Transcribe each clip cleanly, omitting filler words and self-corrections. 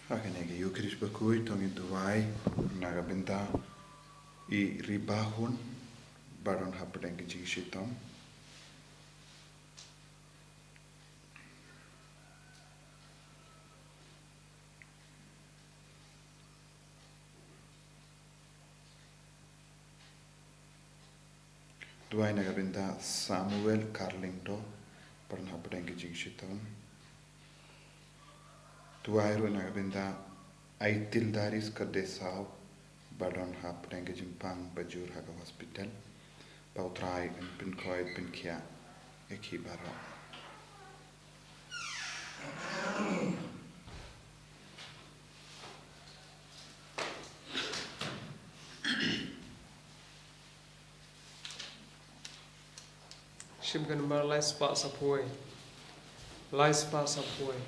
Hakanege yukris Bakhuid tongin tuwai nagabenta I ribahun baron hapdeng kijing shitom. Tuwai nagabenta Samuel Carlingto baron hapdeng kijing shitom. Tuwai ro nagabenta Aitil Daris Kadesau baron hapdeng kijing pang bajur haga hospital. Bautrai en pinkoid pinkia eki baro. Shimgan bar lai spa sapoi. Lai spa sapoi.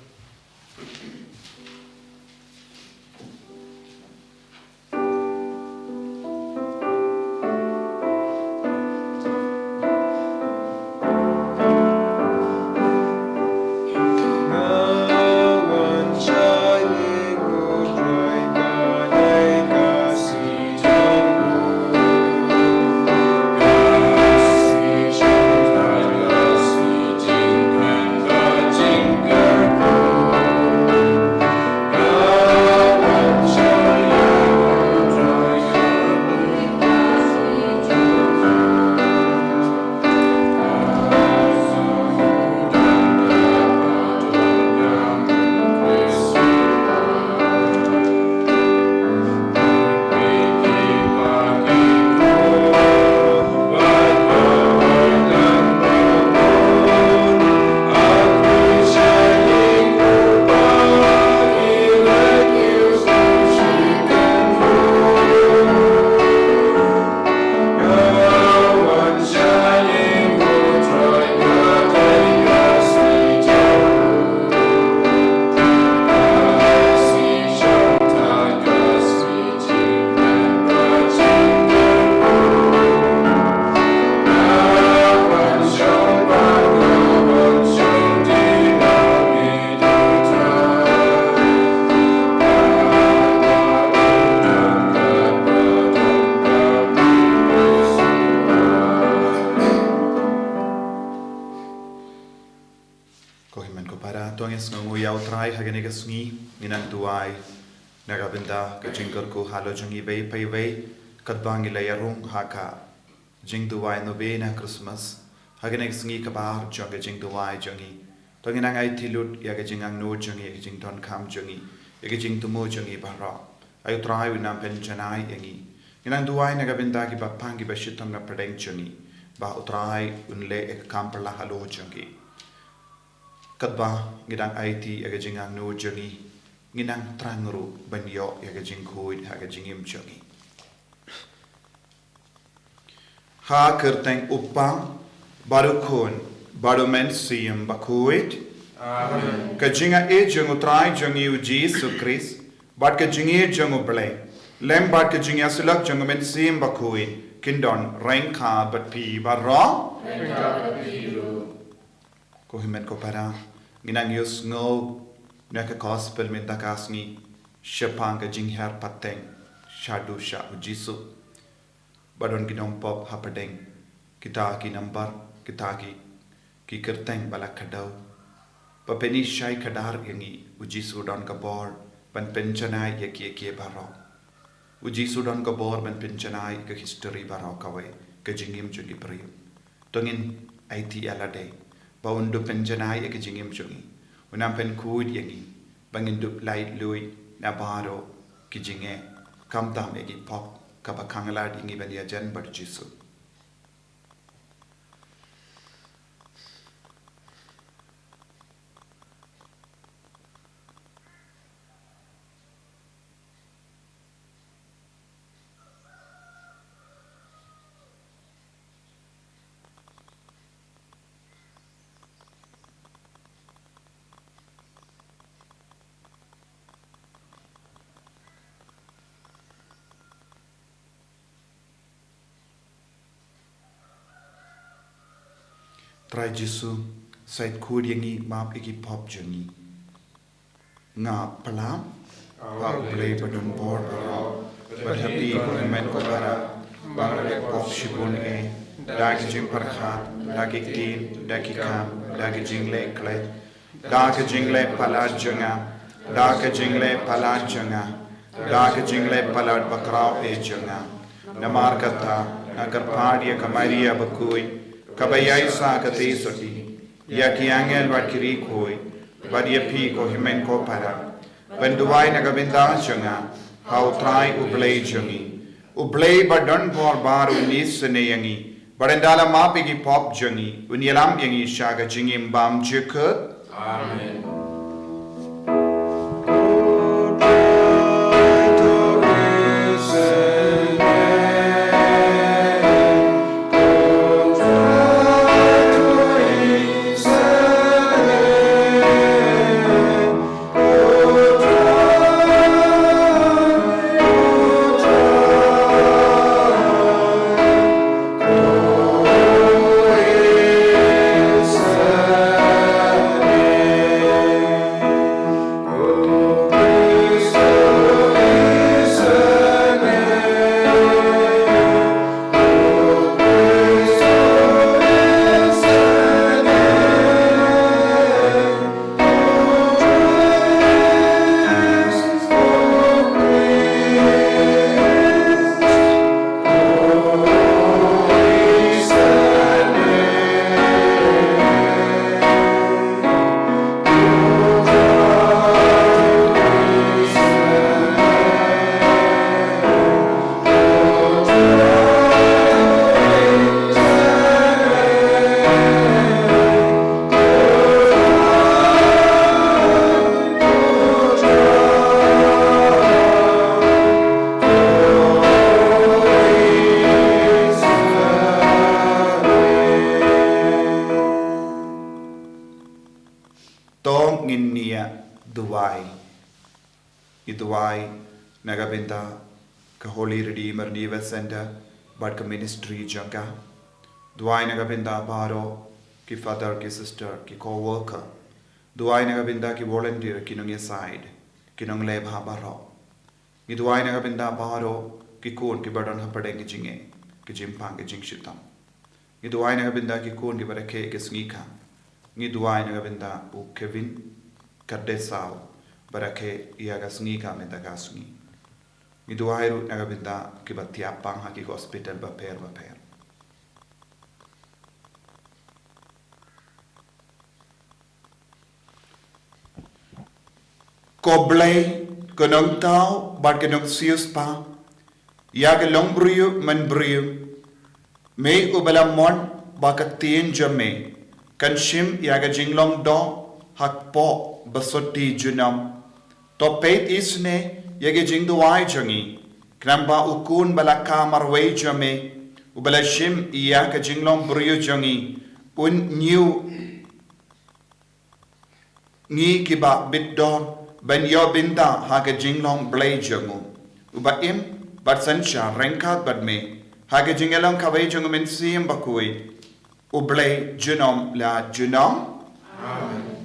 Sngi ninang tuai nagabenta ka jingkar ko halo jungi bay pay way kadbangi layarung haka jing tuai novena Christmas haganeg sngi kabar jonga jing tuai jongi tonginang ay tilut ya ka jingang no jongi ya jing ton kam jongi ya jing tumo jongi bahra ayo trai winam pen janai yangi ninang tuai nagabenta ki bapangi bashitam na pradeng jongi ba utrai unle ek kamperla halo jongi Kadba ngidang IT aga jingang no jongi nginang trangru banyo aga jingkhuid aga jingim jongi ha kerteng upang barukon barumen siyam Bakhuid amen ka jinga e jongu trai jongi u Jesus Christ bat ka jingi jongu ble lem bat ka jinga sulak jongu men siyam Bakhuid kindon rain kha bat pi barra ko himen ko para ginang yus ngo naka gospel min takasni shapanga jingher pateng shadu sha ujisu badon ginong pop hapadeng kita ki number kita ki kerteng balak khadau papeni shai khadar yangi ujisu don ka bor ban penchana yaki baro ujisu don ka bor ban penchana ka history baro kawe ka jingim jungi priyo tongin IT alade Baundu penjanai ek jingim jungi unam pen kud yangi bangindu light lui na baro ki jinge kamtam egi pop kabakangala dingi bania jan barjisu Try Jisu sait kud yangi map igi pop jungi nga palam How play badun bor baro, but happy men ko bara, bangre pop shibun dag jing parkhat, dagik tin, dagikam, dagijing le klet, dagijing le palad junga, dagijing le palad junga, dagijing le palad bakrao junga, namar kata, agar padia kamaria Bakhuid, kabayai sa kate soti, yakiangel wakiri koi, badia pi ko himen ko para. Benduai nagabinda junga, how try ublay jungi. Ublay badon por bar unis seneyangi. Barandala mapigi pop jungi, unyalam yangi shaga jingim bam jukut. Amen. Iduai nagabinda ka Holy Redeemer Niva Center but ka ministry janga Duai nagabinda baro ki father ki sister ki co-worker Duai nagabinda ki volunteer ki nung side ki nung leb habaro Iduai nagabinda baro ki kun ki badan hapadeng jinge ki jimpang ki jingshitam Iduai nagabinda ki kun ki barake ki Sngi Iduai nagabinda u Kevin kadesao barake iaga Sngi ka metagasngi Iduairu nagabinda ki batiapang ha ki hospital baper Koblay konong tao bar konong sius pa iaga longbruyo manbruyo may ubalamon bakatien jame kanshim iaga jinglong do hakpo basoti junam topet isne yage jingduai jangi kramba ukun balaka marway jame ubalashim iya ka jinglong buryo jangi un new ngi kiba biddon ben yo binda ha ka jinglong blay jangu uba im bat sansha renkat bad me ha ka jingalong kaway jangu min siyem Bakhuid ublay junom la junom. Amen.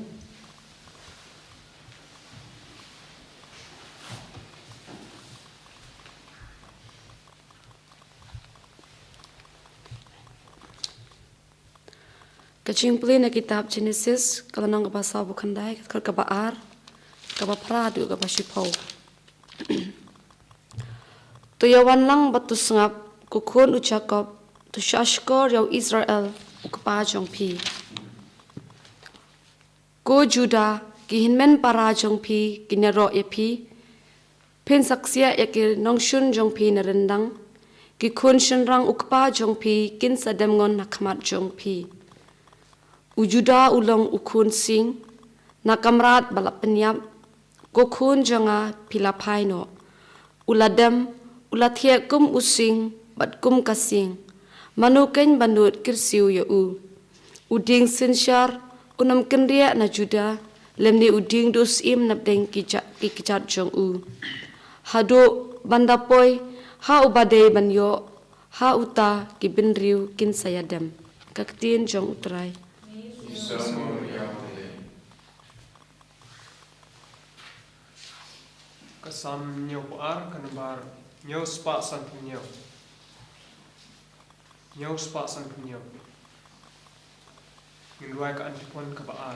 Kacing puli na kitab Genesis kalau nang bahasa bukan dai kalau kabar pradu kaba shipau tu yawan lang batu sengap kukun ucakap tu shashkor yau Israel ukpa jong pi ko Juda kihinmen para jong pi kinero ye pi pen saksia yakir nongshun jong pi narendang kikun shenrang ukpa jong pi kin sadem ngon nakmat jong pi Ujuda ulong ukun sing nakamrat balap penyap kokun janga pilapai no uladam ulathiak kum using bat kum kasing manuken banut kirsiu ya uding sinsyar unam kendria na Juda lemni uding dus im napdeng kicat jong hado bandapoi ha ubade banyo ha uta kibinriu kin sayadam kaktin jong utrai Kasam nyo paar kanabar nyo spa san punyo. Nyo spa san punyo. Ngluai ka antipon ka paar.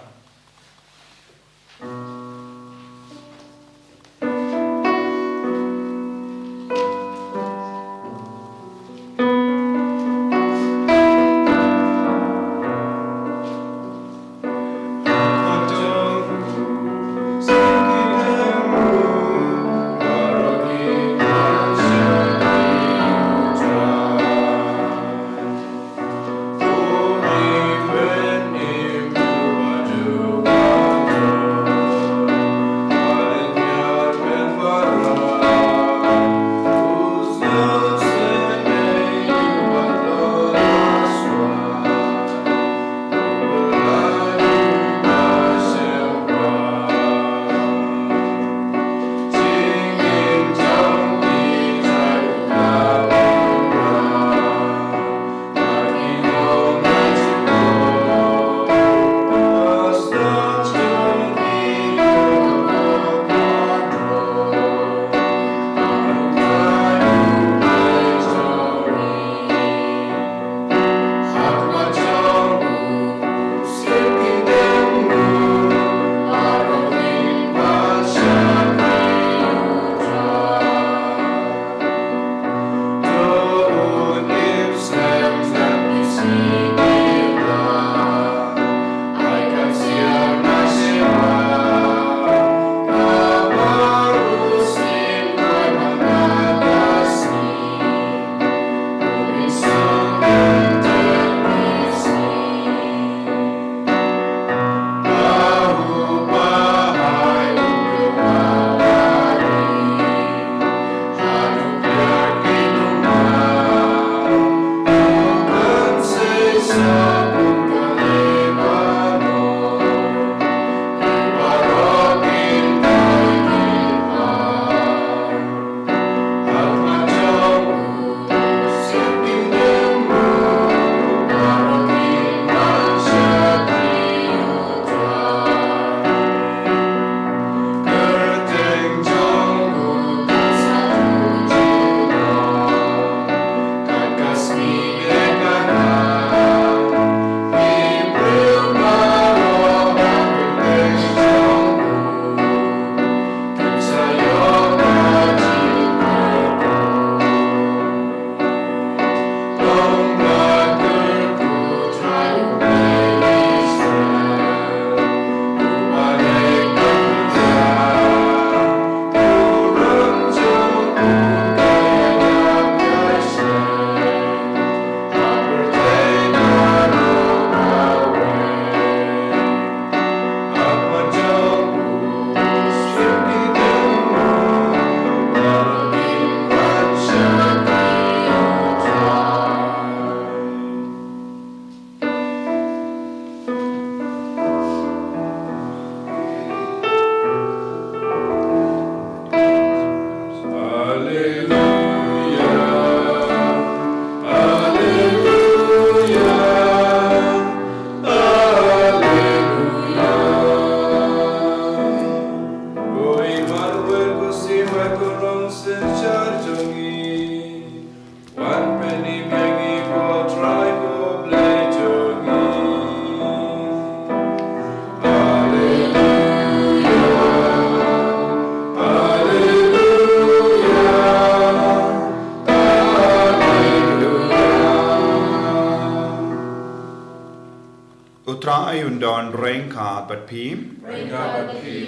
Utra yundan renka but pim.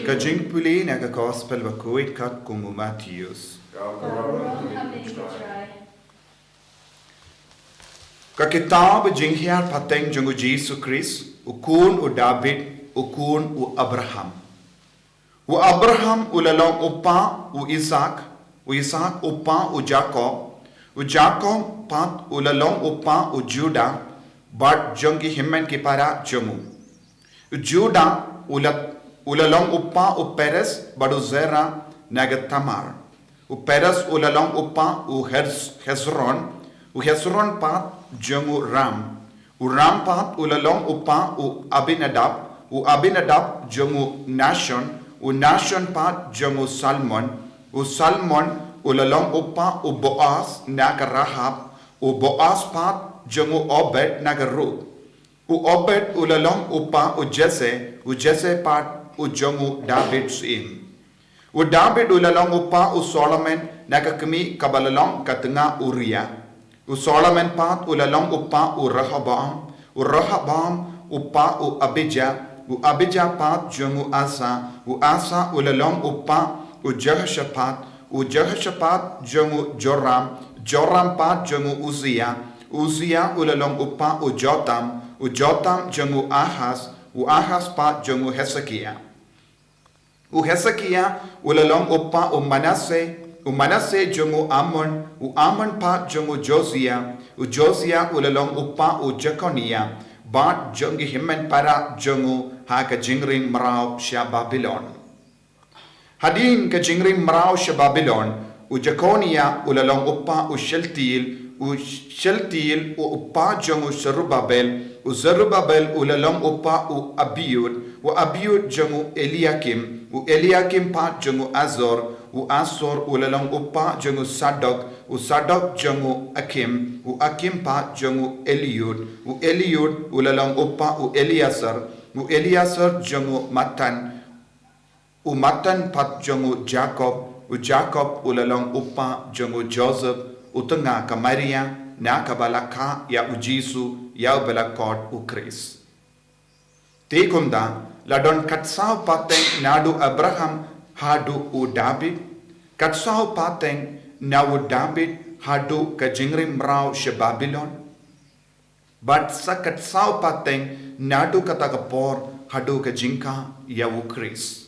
Kajing puli naga gospel Bakhuid kat kumu Matthews. Ka kitab jinghiar pateng jungu Jesus Christ ukun u David ukun u Abraham. U Abraham ulalong upa u Isaac upa u Jacob pat ulalong upa u Judah but jongi himmen ki para jongu. Judah ulalong upa u Perez badu Zera naga Tamar. U Perez ulalong upa u Hezron pat jongu Ram. U Ram pat ulalong upa u Abinadab jongu Nashon. U Nashon pat jongu Salmon. u Salmon ulalong upa u Boaz naga Rahab u Boaz pat jongu Obed naga Ruth u Obed ulalong upa u Jesse pat u jongu David suim u David ulalong upa u Solomon naga kami kabalalong katenga Uriah u Solomon pat ulalong upa u Rehoboam upa u Abijah pat jongu Asa ulalong upa u Jehoshaphat jongu Joram pat jongu Uzziah ulalong upa u Jotam jongu Ahaz pat jongu Hezekiah ulalong upa u Manasseh jongu Amon pat jongu Josiah ulalong upa u Jeconiah bat jongi himmen para jongu haka jingring marau sya Babylon hadin ka jingring marau sya Babylon u Jeconiah ulalong upa u Sheltil u upa jongu Zerubbabel ulalong upa u Abiud jongu Eliakim pat jongu Azor ulalong upa jongu Sadok jongu Akim pat jongu Eliud ulalong upa u Eliasar jongu Matan pat jongu Jacob ulalong upa jongu Joseph utenga ka Maria na kabalaka ya ujisu ya belakot u Chris Tekunda ladon katsau pateng nadu Abraham hadu u David katsau pateng nadu David hadu ka jingrim rau she Babylon but sa katsau pateng nadu kata kapor hadu ka jingka ya u Chris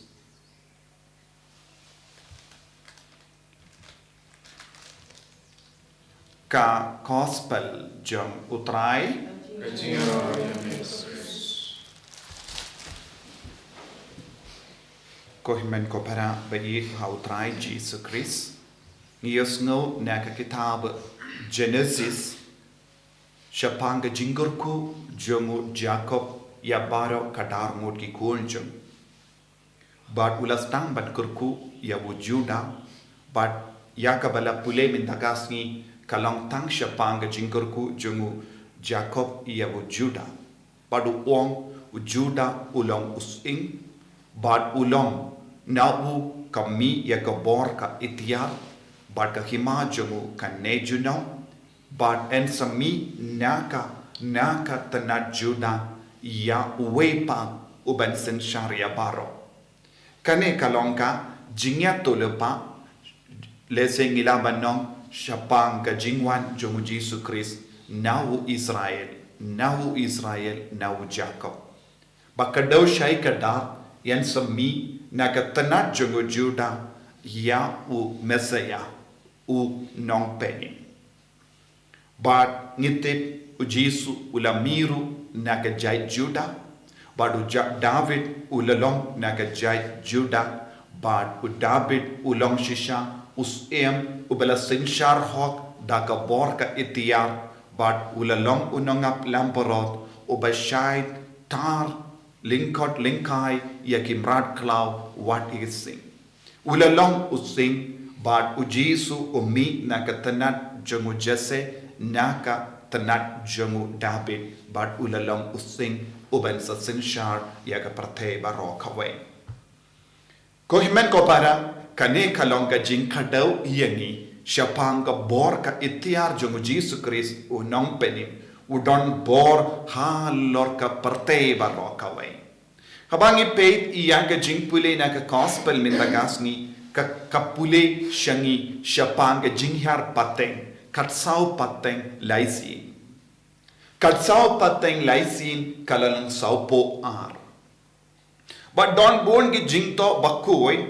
ka gospel jong utrai ko himen ko para bagi ha utrai Jesus Christ ngiyos ngo na ka kitab Genesis shapang jingurku jongu Jacob ya baro kadar mut ki kunjung bat ulastang bat kurku ya wujuda bat yakabala pule min tagasni kalong tang shapang jingurku jongu Jacob ia wujuda padu ong wujuda ulong using bad ulong nau kami ya kabor ka itia bad ka hima jongu ka nejuno bad en sami naka tanat juda ya wepa uban sen sharia baro kane kalongka jingya tolepa leseng ilabanong shapang ka jingwan jongu Jesus Christ nau Israel nau Jacob bakadaw shay kada yan sami nakatanat jongu Juda ya u Messiah u nongpeni but ngitip u Jesu ulamiru nakajay Juda badu David ulalong nakajay Juda bad u David ulong shisha usem ubalasin sharhok dakabor ka itiyar bad ulalong unongap lamporot ubashait tar linkot linkai yakimrat klau what is sing ulalong using bad ujisu umi nakatanat jongu Jesse naka tanat jongu David bad ulalong using uban sa sinshar yakaparte baro kawe ko himen ko para kane kalong ka jingkadaw yangi shapang ka bor ka itiar jongu Jesus Christ unong penim udon bor halor ka parte baro kawe habangi peit iyang ka jingpule na ka gospel mintagasni ka kapule shangi shapang ka jinghar pateng katsau pateng laisin kalalang saupo ar but don bon ki jingto Bakhuid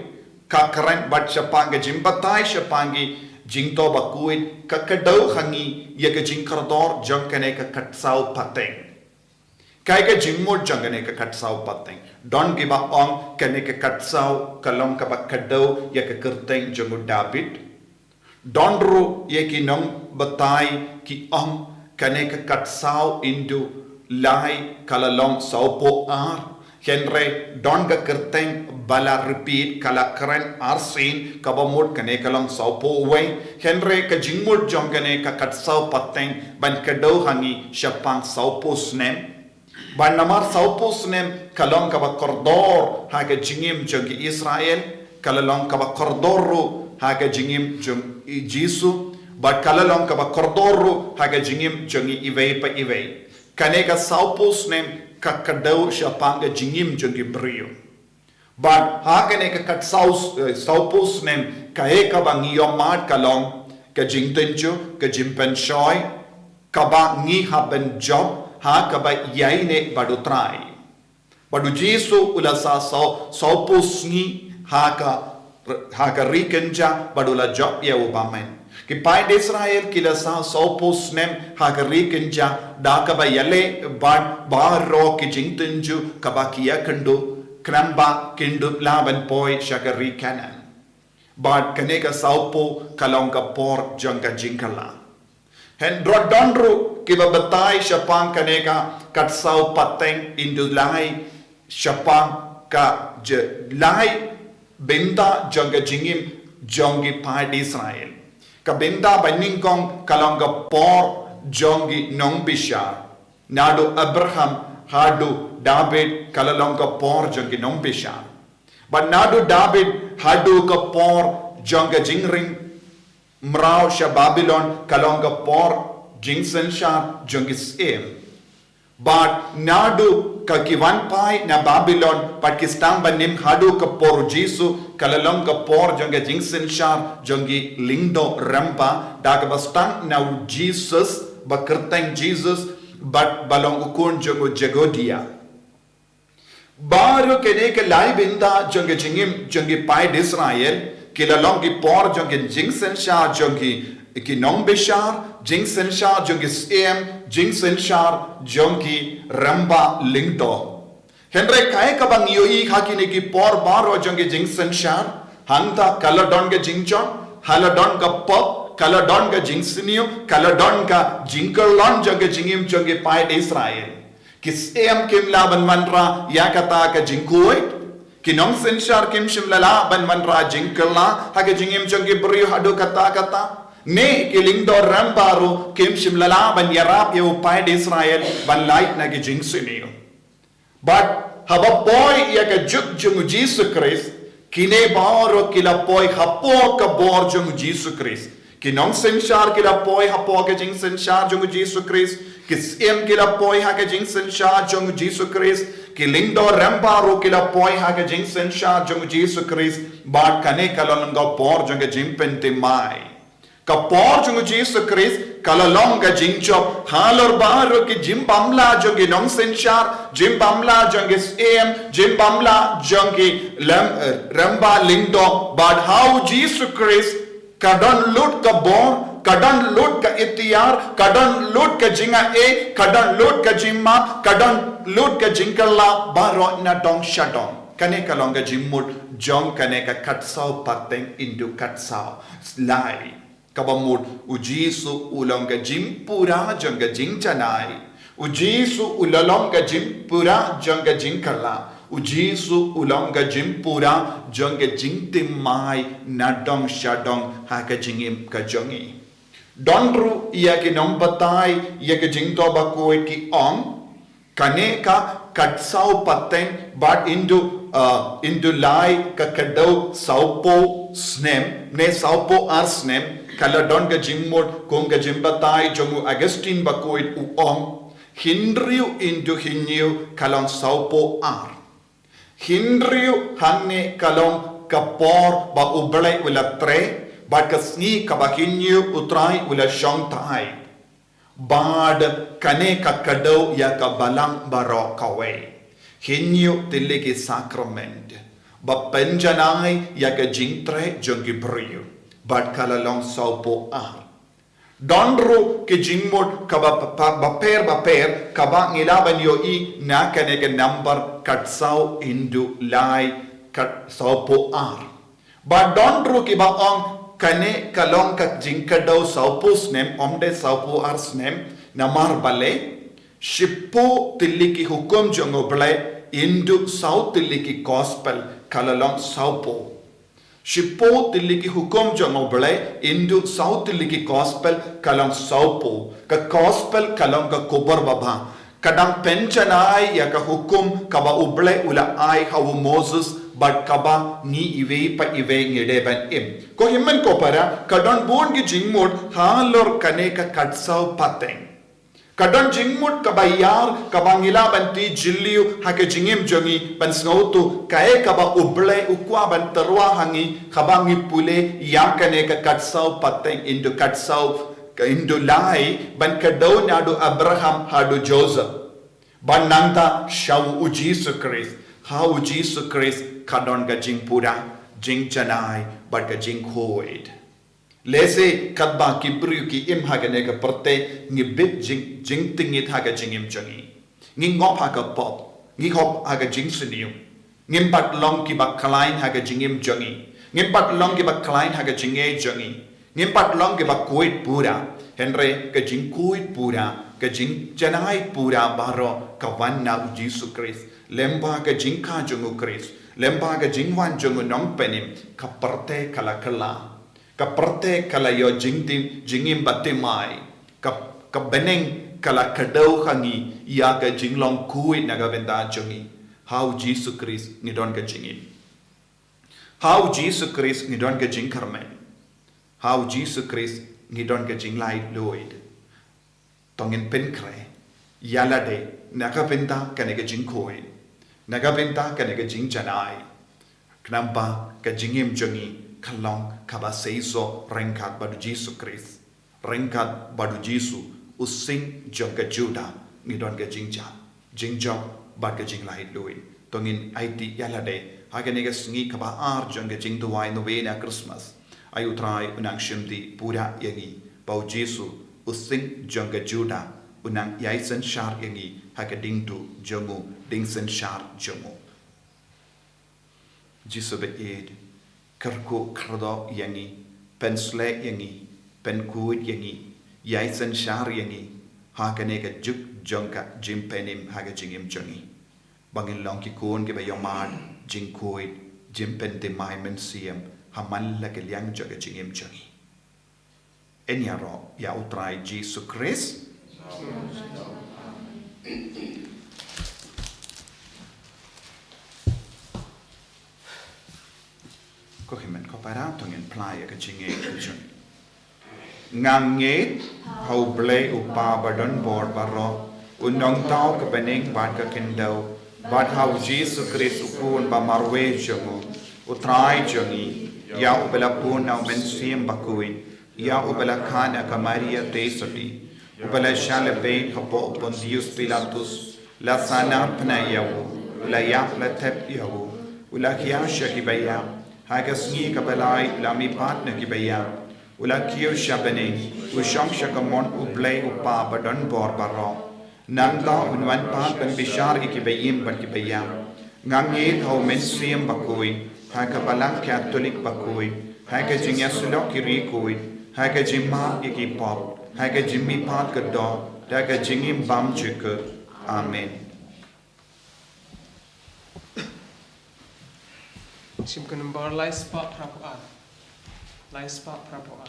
ka karen bat shapang ka jimbatay shapangi jingto Bakhuid kakadaw hangi ya ka jingkardor jang kane ka katsau pateng kai ka jingmod jang kane ka katsau pateng don giba ong kane ka katsau kalong ka bakadaw ya ka kerteng jangu David don ru ya ki nong batay ki ong kane ka katsau indu lai kalalong saupo ar henre don ka kerteng bala repeat kala keren arsin kabamut kane kalong saupo way henre ka jingmut jong kane ka katsau pateng ban kadau hangi syapang saupo snem ban namar saupo snem kalong kaba kordor haga jingim jong Israel kalalong kaba kordoru haga jingim jong Jisu but kalalong kaba kordoru haga jingim jong iwei pa iwei kane ka saupo snem kakadau syapang ka jingim jong brio but hakane ka kat saupus nem kae ka bang yomat kalong ka jingtenju ka jimpen shoy ka ba ngi haben job ha ka ba yaine badutrai badu Jesu ulasa saupus ngi ha ka rikenja badula job ya ubamen ki pai Israel kila sa saupus nem ha ka rikenja da ka ba yale bad baro ki jingtenju ka ba kiya kandu Kramba kindup laban poi shakari kanan. But kaneka saupo kalongka por jangka jingkala. Hen drodondru kiba batai shapang kaneka katsau pateng indu lai shapang ka lai benda jangka jingim jongi pai Israel. Ka benda baningkong kalongka por jongi nongbishar. Nadu Abraham hadu David kalalong ka por jang kinong bisha. But nadu David hadu ka por jang ka jingring mrao sha Babylon kalong ka por jingsen sha jang isem. But nadu ka kiwan pai na Babylon Pakistan banim hadu ka por Jisu kalalong ka por jang ka jingsen sha jang lingdo rampa da ka bastang na Jesus bakerteng Jesus but balong ukun jang jagodia. Baru kene ke lai binda jonge jingim jonge pai Israel kilalong ki por jonge jingsen sha jonge ki nong bishar jingsen sha jonge sem jingsen sha jonge ramba lingdo henre kai ka bang yoi hakine ki por baro jonge jingsen sha hanta kaladon ke jingchon haladon ka pop kaladon ka jingsinio kaladon ka jingkolon jonge jingim jonge pai Israel Kis em kim la ban manra ya kata ka jingkuit kinong senshar kim shimlala ban manra jingkala ha ka jingim jongi brio hadu kata ne kiling do rambaru kim shimlala ban yarap ye upai de Israel ban light na ki jingsinio but haba boy ya ka juk jung Jesus Christ kine baro kila boy hapo ka bor jung Jesus Christ kinong senshar kila boy hapo ka jing senshar jung Jesus Christ Kis em kila poi haka jingsen sha jong Jesus Christ kilingdo rambaro kila poi haka jingsen sha jong Jesus Christ bad kane kalonga por jong jimpente mai ka por jong Jesus Christ kalalonga jingchop halor baro ki jimbamla jong nong sen shar jimbamla jong em jimbamla jong ramba lingdo but how Jesus Christ kadon lut ka bor kadang lut ka itiar, kadang lut ka jinga kadang lut ka jimma, kadang lut ka jingkala baro na dong shadong. Kane ka longa jimmut jong kane ka katsau pateng indu katsau lai. Kabamut ujisu ulonga jimpura jonga jingchanai. Ujisu ulalonga jimpura jonga jingkala. Ujisu ulonga jimpura jonga jingtimai na dong shadong haka jingim ka jongi. Dondru ia ki nombatai ia ki jingto Bakhuid ki ong kane ka katsau pateng but indu lai ka kadau saupo snem ne saupo ar snem kala don ka jimmod kung ka jimbatai jongu Augustine Bakhuid u ong hindriu indu hinyu kalong saupo ar hindriu hanne kalong kapor ba ublai ula tre Bad kasni kabakinyu utrai ula shong tai. Bad kane kakadau ya kabalang baro kawe. Hinyu tiliki sacrament. Ba penjanai ya ka jingtre jongi brio. Bad kalalong saupo ar. Dondru ke jingmod kaba baper kaba ngilaban yo I na kane ka number katsau indu lai kat saupo ar. Ba dondru ki ba ong kane kalong kat jingkadaw saupo snem omde saupo ar snem namar bale shippo tilliki hukum jongo bale indu sau tilliki gospel kalalong saupo. Shipo tiliki hukum jong oblay Indu South tiliki gospel kalang saupo. Ka gospel kalang ka kubar baba. Kadang penchanai ya ka hukum kaba ublay ula ay hawu Moses but kaba ni iwe pa iwe ngede ban im. Ko himmen ko para kadon bon ki jingmod halor kane ka katsau pateng. Kadon jingmod kaba yar kaba ngila ban ti jilliu hake jingim jongi ban snautu kae kaba ublay ukwa ban terwa hangi kaba ngipule ya kane ka katsau pateng Indu katsau Indo lai ban kadau nadu Abraham hadu Joseph ban nanta shaw u Jesus Christ how Jesus Christ kadon ga jing pura jing chanai bat ga jing khoid lese kadba kibru ki im hagane ga perte ngi bit jing tingit haga jing im jangi ngi ngop haga pop ngi hop haga jing suniu ngim bat long ki ba klein haga jing im jangi ngim bat long ki ba klein haga jing e jangi ngim bat long ki ba koit pura henre ka jing koit pura ka jing janai pura baro ka wanna Jesus Christ lemba ka jing ka jungu Christ lemba ka jing wan jungu nong penim ka perte kala ka perte kala yo jing tim jingim batimai ka beneng kala kadau hangi ya ka jing long kuit naga benda jungi how Jesus Christ ni don ka jingin how Jesus Christ ni don ka jing karmen how Jesus Christ ni don ka jing lai loid tongin pen kre yala de naga benda ka nega jing koi naga benda ka nega jing janai knamba ka jingim jungi kalong kaba seiso rengkat badu Jesus Christ rengkat badu Jesus using jong ka Juda ni don ka jing jong bad ka jing lai loid tongin IT yala de haga nega sngi kaba ar jong ka jing tuwai novena Christmas ayu try unang shimdi pura yangi bau Jesus using jong ka Juda unang yaisen shar yangi haga ding tu jongu dingsen shar jongu Jesus be ed kerku kerdo yangi pensle yangi penkuit yangi yaisen shar yangi haga nega juk jongka jimpenim haga jingim jongi bangin long ki kun ke ba yomad jingkuit jimpen de mai men siem hamal la ke liang joga jingim jongi enyaro ya utrai Jesus Christ ko himen ko para tongin playa ka jinge kujun nganget hau ble upa badon bor baro unong tau ka beneng bad ka kendau bad hau Jesus Christ ukun ba marwe jongu utrai jongi ya ubela pun au mensim Bakhuid ya ubela khana ka Maria tesoti ubela shale be hapo Pontius Pilatus la sana pnayawu la ya la tep yawu ula kiyasha kibaya haga sngi kabelai la mi partner kibaya ula kiyo shabane ushang shakamon ublay upa badon bor baro nangta unwan pa ban bishar ikibayim ban kibaya ngangit hau mensim Bakhuid haga balang Catholic Bakhuid haga jingya sulok kiri kuid haga jimma ikipop haga jimmi pat kado daga jingim bam chika amen Sim kenembor lai spot prapuan. Lai spot prapuan.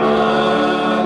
Nah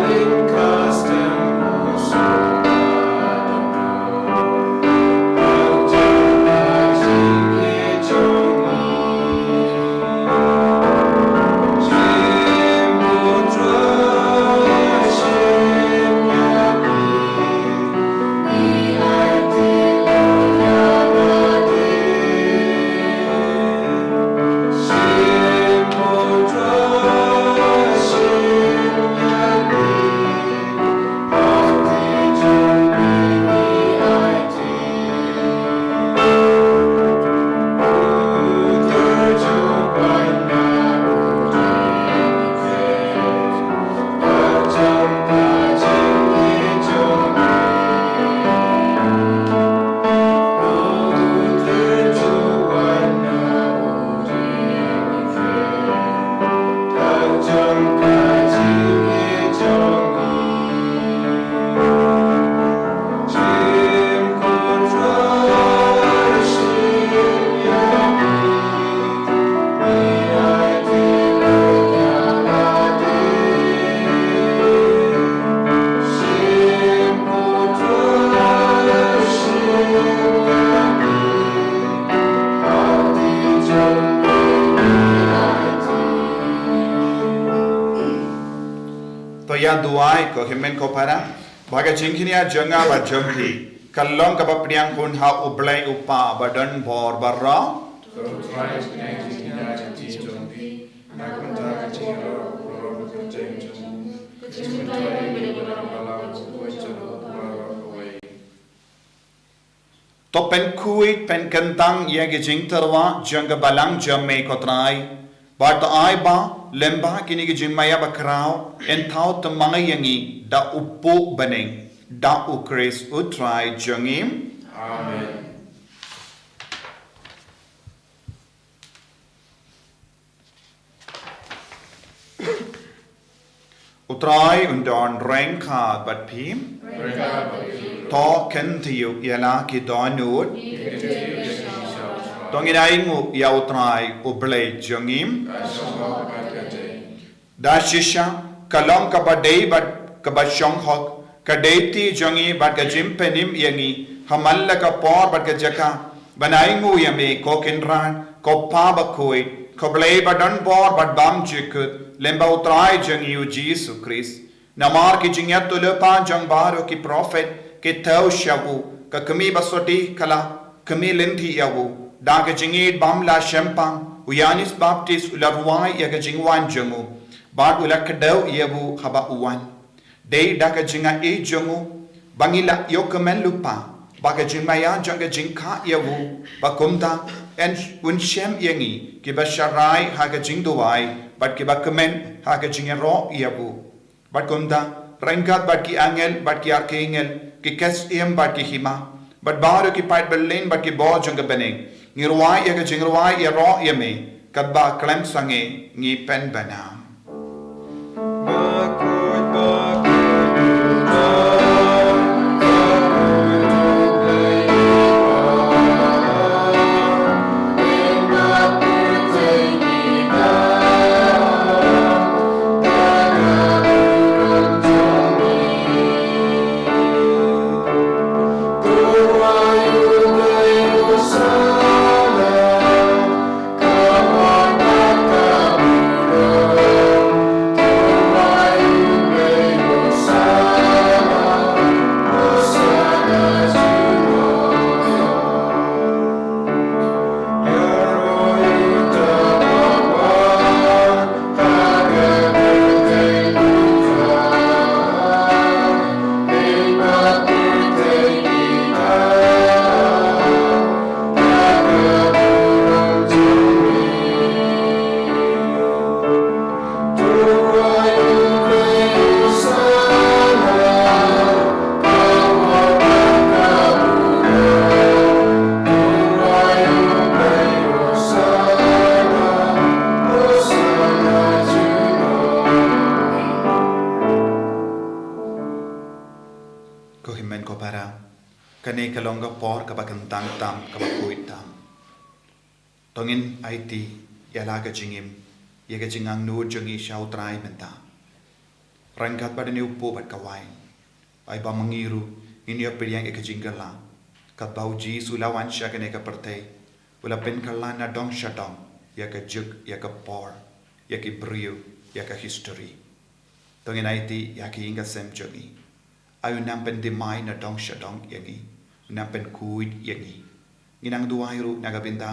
himen ko para baga jingkinia jonga ba jompi kalong ka ba priang kun ha ublay upa badan bor barra to pen kuit pen kentang ye ge jing terwa jonga balang jamme ko trai ba ta ai ba lemba kini ge jing maya ba krau en thau ta mangayangi da upu baneng da ukris utrai jongim amen utrai undon rengka bat pim to kentiyu yala ki donut tongidaingu ya utrai ublay jongim da shisha kalong kabadei bat kabashong hok kadeti jongi bat gajim penim yangi hamalla ka por bat gajaka banaingu yame kokinran ko pa Bakhuid ko blay badan por bat bam jikut lemba utrai jongi u Jesus Christ namar ki jingya tulepa jong baro ki prophet ki tau shawu ka kami basoti kala kami linthi yawu da ka jingid bam la shempang uyanis baptist ularwai ya ka jingwan jongu bat ulakadau yawu haba uwan dei da ka jinga e jongu bangila yokamen lupa baka jingmaya jonga jingka yawu bakumta en unshem yangi ki basharai ha ka jingduwai bat ki bakamen ha ka jingero yawu bakumta rengkat bat ki angel bat ki archangel ki kes bat ki hima bat baro ki pait berlin bat ki bo jonga beneng ngirwai ya ka jingruai ya ro yame kadba klem sange ngi pen banam kane kalonga por kabakantang tam Bakhuid tam tongin IT yalaga jingim yaga jingang nu jongi shau trai menta rangkat pada ni upo bat kawain ai ba mangiru ini apiriang eka jingala kat bau ji sulawan shakane ka pertai wala pen kalana dong shadong yaga juk yaga por yaga brio yaga history tongin IT yaki inga sem jongi ayu nampen dimai na dong shadong yangi nampen kuid yangi ginang duairu nagabinda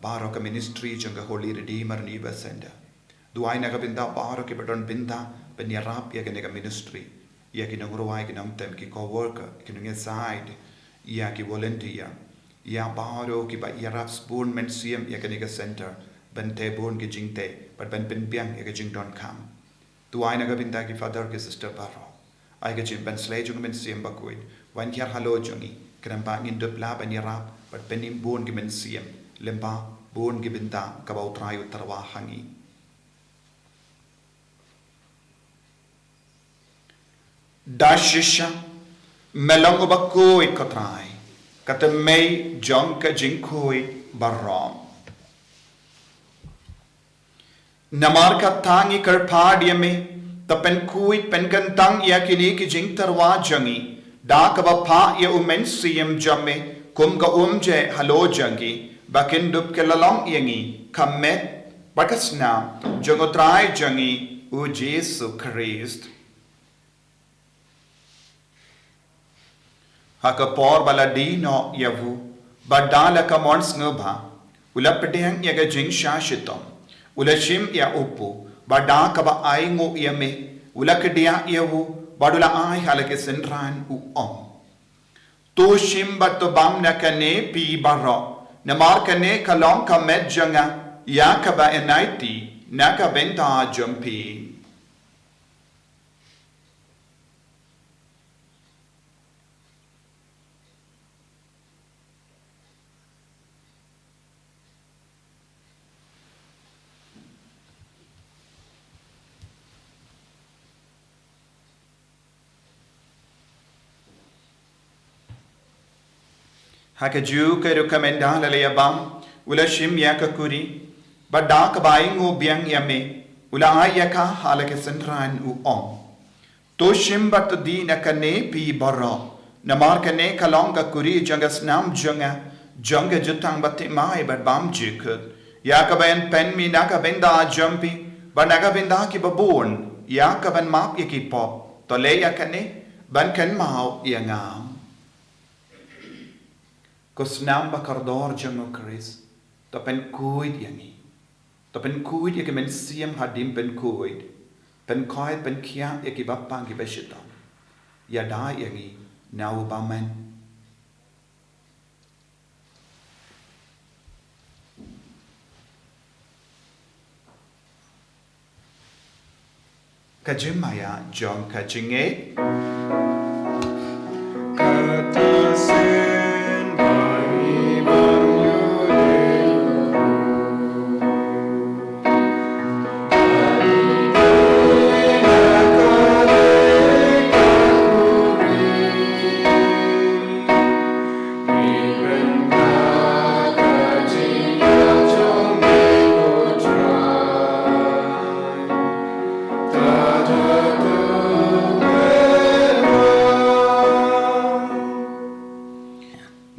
baro ka ministry janga Holy Redeemer Niba Center duai nagabinda baro ki badon binda penyarap ya ka ministry ya ki nangruai ki namtem ki co-worker ki nang side ya ki volunteer ya baro ki ba yarap spoon men siem ya ka center bente bon ki jingte but ben biang ya ka jingdon kam duai nagabinda ki father ki sister baro ai ka jing ben slay jung men siem Bakhuid wan kyar halo jongi kenapa ngin dep la ben yarap but penim bon ki men siem lemba bon ki binta kabau trayu tarwa hangi dashisha melongo Bakhuid kotrai kata mei jongka jingkoi barom namar ka tangi karpadia me tapen kuit pen kantang ya kini ki jing tarwa jangi da kaba pa ya umen siem jamme kum ka umje halo jangi bakin dup ke lalong yangi kamet bakasna jongotrai jangi u Jesus Christ haka por baladi no yavu badala ka mons ngba ula pedeng yaga jing sha shitom ula shim ya upu bada ka ba ai ngo yame ula kedia yavu badula ai halake senran u om to shim bato bam na kane pi baro na mar kane kalong ka med janga ya ka ba enaiti na ka benta jumpi haka ju ke rekomenda lalaya bam ula shim ya ka kuri bada ka bai ngo biang yame ula ya ka halake senran u om to shim bat di na kane pi baro na mar kane kalong ka kuri janga snam janga jutang batte mai bat bam jikut ya ka ben pen mi na ka benda jumpi banaga benda ki babon ya ka ban map ya ki pop to le ya kane ban kan mau ya ngam Kosnam bakardor jango Chris, to pen kuid yangi. To pen kuid yaki men siam hadim pen kuid. Pen koid pen kia yaki bapang ki beshitam. Yada yangi, now bamen. Kajimaya John Kajinge.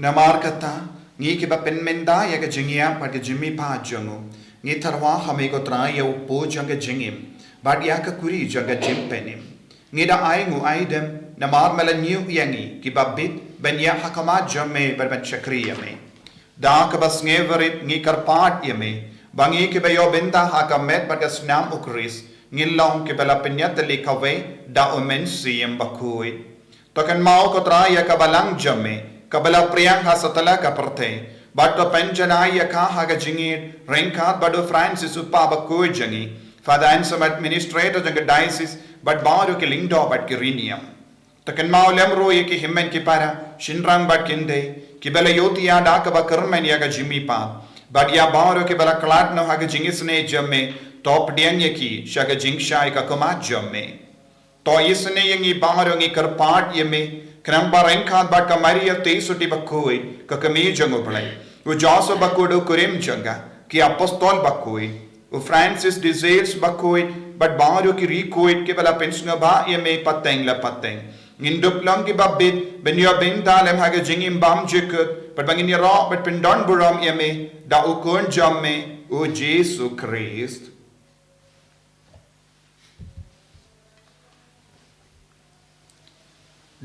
Namar kata ngi ki ba pen menda ya ka jingia pa ke jimi pa jongo ngi tarwa hame ko tra ya upo janga jingim ba ya ka kuri janga jim penim ngi da ai ngu ai dem namar mala new yangi ki ba bit ben ya hakama jamme bar ban chakri yame da ka bas ngeverit ngi karpat yame bangi ki ba yo benda hakamet ba ka snam ukris ngi long ki bala penyat li kawe da omen siem Bakhuid to kan mau ko tra ya ka balang jamme Kabala priyang ha satala ka parte bato penjanai ya ka ha ga jingir renkat bado Francis upa Bakhuid jangi father and some administrator jang diocese but baru ke lingdo but kirinium takan mau lemro ye ki himmen ki para shinrang bat kinde ki bala yoti ya da ka ba karmen ya ga jimi pa but ya baru ke bala klat no ha ga jingisne jamme top diang ye ki shaga jingshai ka koma jamme to isne yangi baru ngi karpat ye me Kram barengkat bat kamaria te suti Bakhuid ka kami jango play. U Joseph Bakhuid kurim janga ki apostol Bakhuid. U Francis desires Bakhuid but baru ki Bakhuid ke bala pensionga ba ye me pateng la pateng. Indup lang ki babit benyo benta lem haga jingim bam jikut but bangin ra but pendon buram ye me da ukun jamme u Jesus Christ.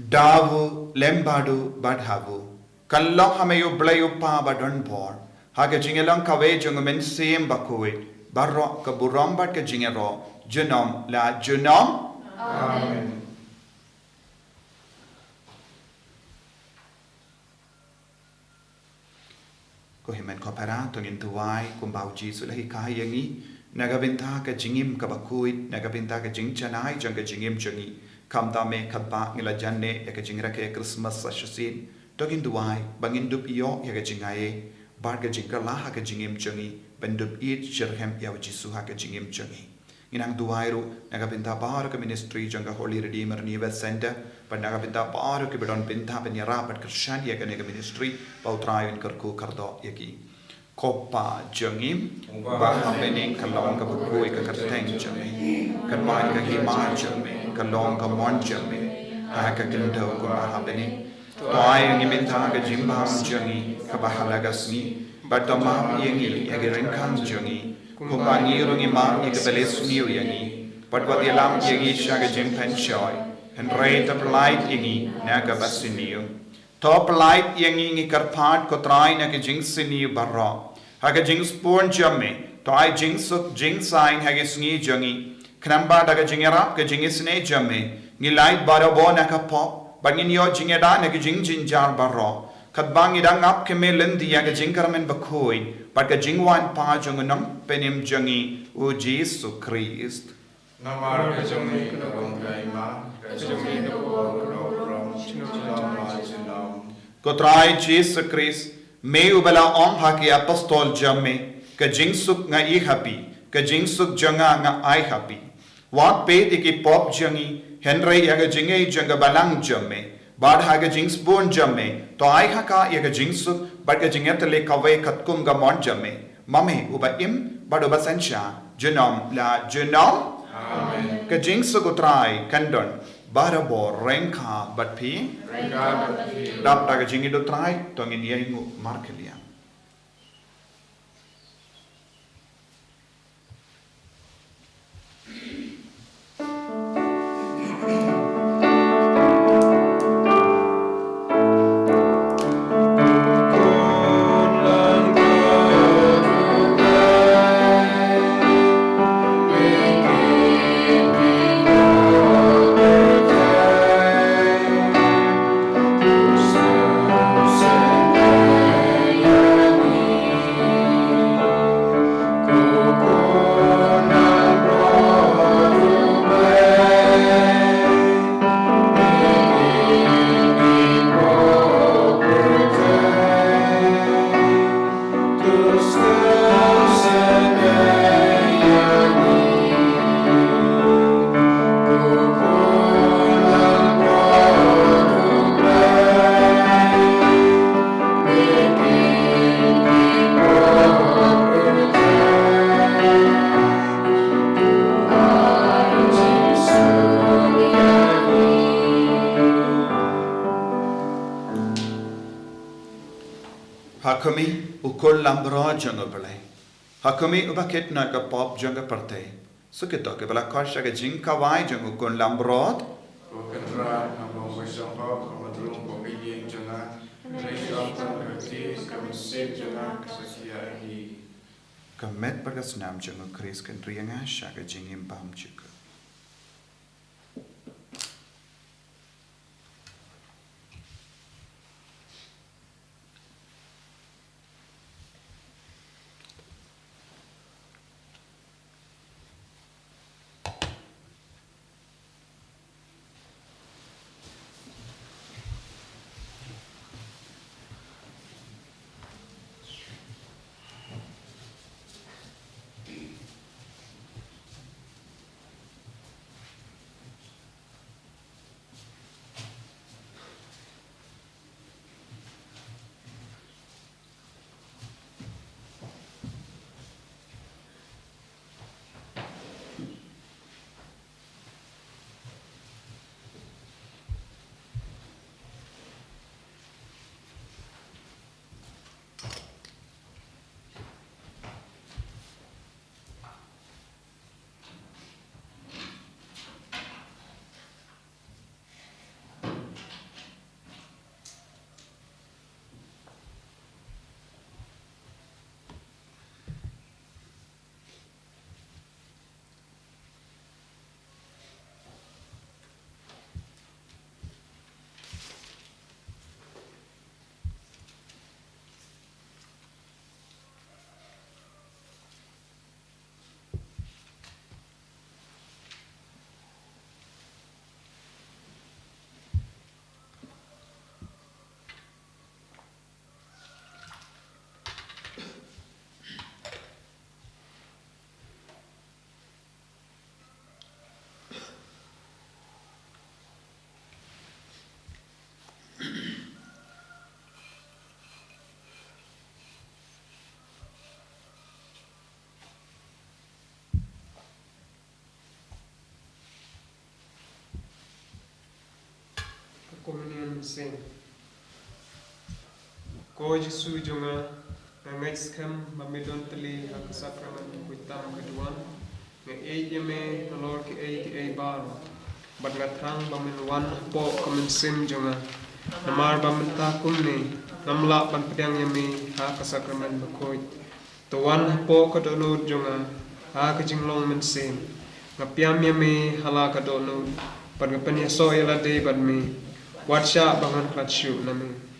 Davu lembadu badhavu kallo hameyo blayo pa badon bor haga jingelang kawe jungumen siem Bakhuid barro ka buram bat ka jingero junom la junom amen ko himen ko para tongin tuwai kumbau jisu lahi kai yangi nagabinta ka jingim ka Bakhuid nagabinta ka jingchanai jang ka jingim jangi Kamta me kadba ngila janne ya ka jingra ke Christmas sa shasin togin duai bangin dup iyo ya ka jingaye bar ka jingra la ha ka jingim changi bendup it shirhem ya jisu ha ka jingim changi inang duai ru naga binta bar ka ministry janga Holy Redeemer Niva Center but naga binta bar ka bidon binta ben yara but krishan ya ka nega ministry pautrai in karku kardo yaki Kopa jangim bah bening kalong ka Bakhuid ka karteng jangi kan ka hima jangi kalong ka mon jamme ka kendo ko mahabeni toy ngi minta ka jimba jangi ka bahalaga sni batama yengi yagiren kan jangi ko bangi ro ngi ma ngi ka beles niu yangi patwa yelam yegi shaga jim pen shoy and rate of light yengi na ka basiniu top light yang ingi karpat ko try na ke jing sini barra haga jing spon jamme to ai jing suk jing sign haga sngi jangi knamba daga jingera ke jing sne jamme ni light barabo na ka pop bangin yo jingeda na ke jing jinjar barra kat bang idang up ke melendi ya ke jing karmen Bakhuid but ke jing wan pa jong nam penim jangi o Jesus Christ Namar ke jangi nong kaima ke jangi Kotrai Jesus Christ, me ubala om haki apostol jamme, ka jingsuk nga I happy, ka jingsuk janga nga I happy. Wat pe iki pop jangi, Henry yaga jinge janga balang jamme, bad haga jings bon jamme, to I haka yaga jingsuk, bad ka jingetale kawe katkum ga mon jamme. Mame uba im, bad uba sensha, genom la genom. Amen. Ka jingsuk utrai kandon. Barabo rengka bat pi dap daga jingi do trai to ngin yengu markelia Hakumi ukol lambra janga balai. Hakumi ubaket na ka pop janga parte. Sukito ke bala karsha ke jing kawai janga ukol lambrod. Kendra nabong wisongko kamadrung pagiging jana. Resyontan kerti kamisip jana kesakia hi. Kamet bagas nam janga kris kan rianga shaka jing imbam juga. Communion sing. Ko Jesu jonga ngais kam mamidon tali ang sakramen kuitam keduan nge yeme nolor ki e bar bat ngatrang bamin wan po kamen sim jonga Namar bamenta kumni namla ban pedang yami ha ka sakramen Bakhuid. Tuan po ka donod jonga ha ka jinglong men sem. Ngapiam yami hala ka donod. Pag ngapanya so yala day ban mi. Watsya bangan klatsyu nami.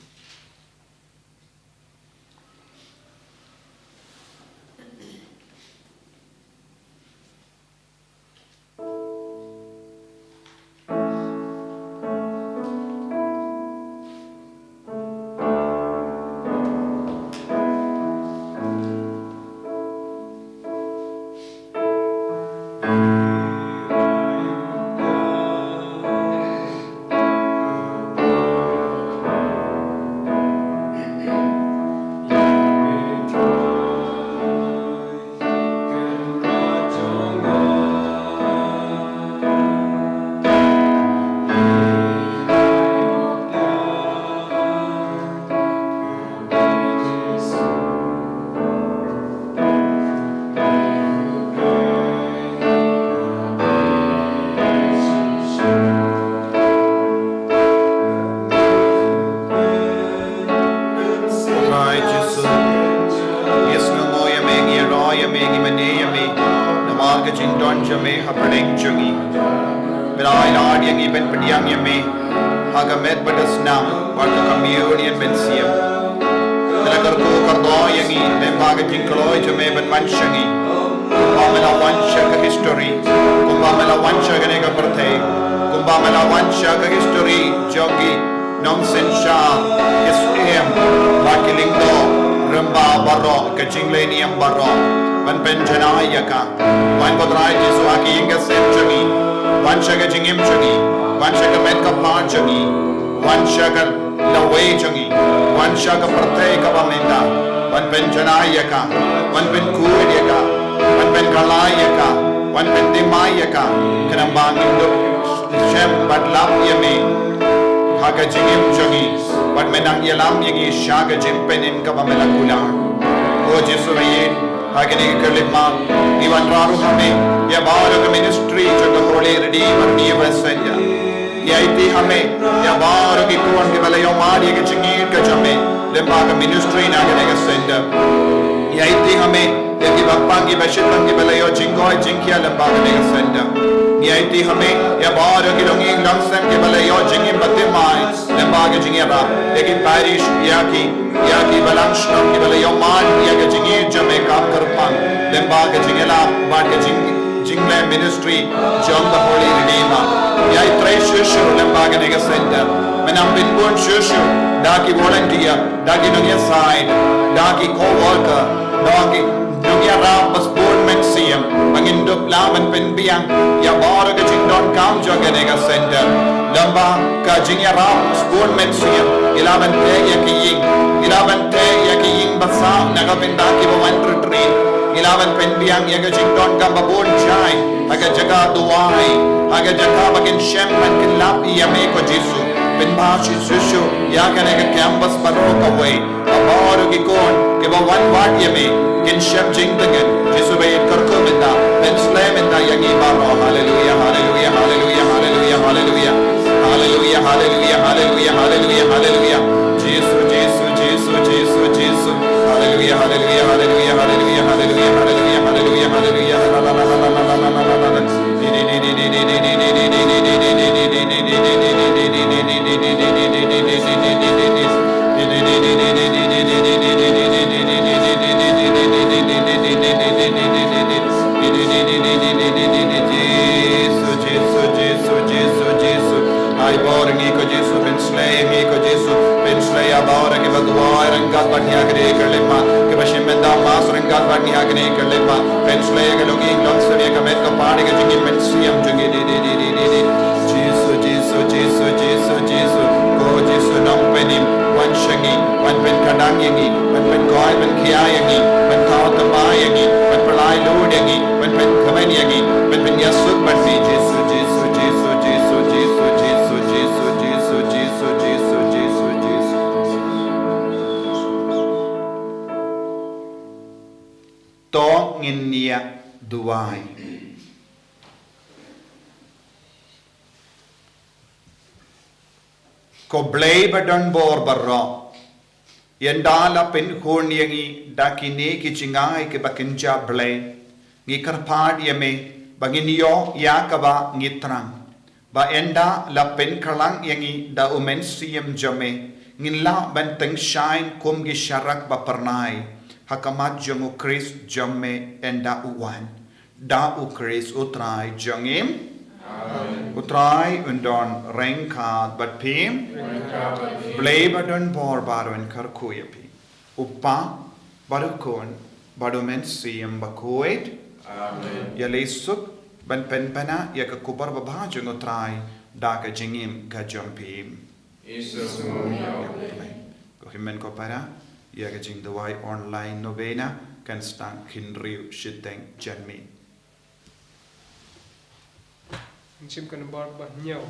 ko blay badon bor barro yandala pen khon yangi dakine ki chingai ke bakinja blay ngi karpad yame banginiyo yakaba ngitrang ba enda la pen kalang yangi da umen siem jame ngin la benteng shine kum gi sharak ba pernai hakamat jongu Chris jame enda uwan da u Chris utrai jangim utrai undon rengkat bat pim blay badon bor baron karkuyapi upa barukon badomen siem Bakhuid ya lesuk ban penpana ya kakubar babajung utrai da ka jingim ka jompim ko himen ko para ya ka jing dawai online novena kan stang kinriu shiteng janmi chim kan bar ba nhau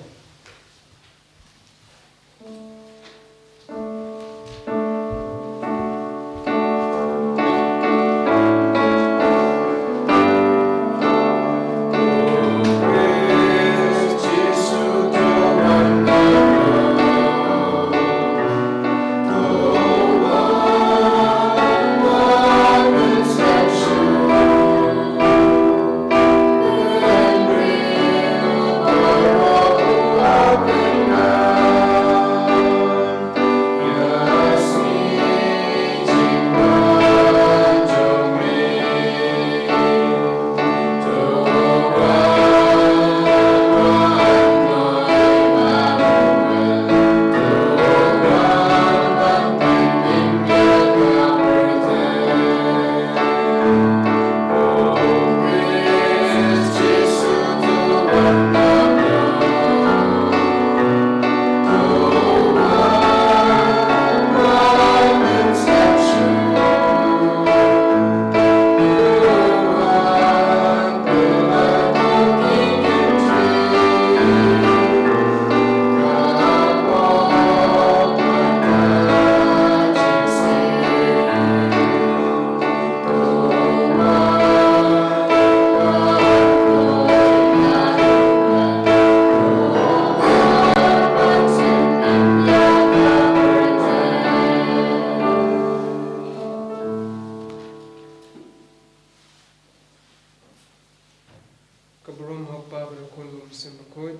kabrum hoppa berkon sim Bakhuid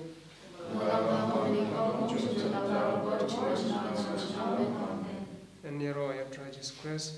and near all your Jesus Christ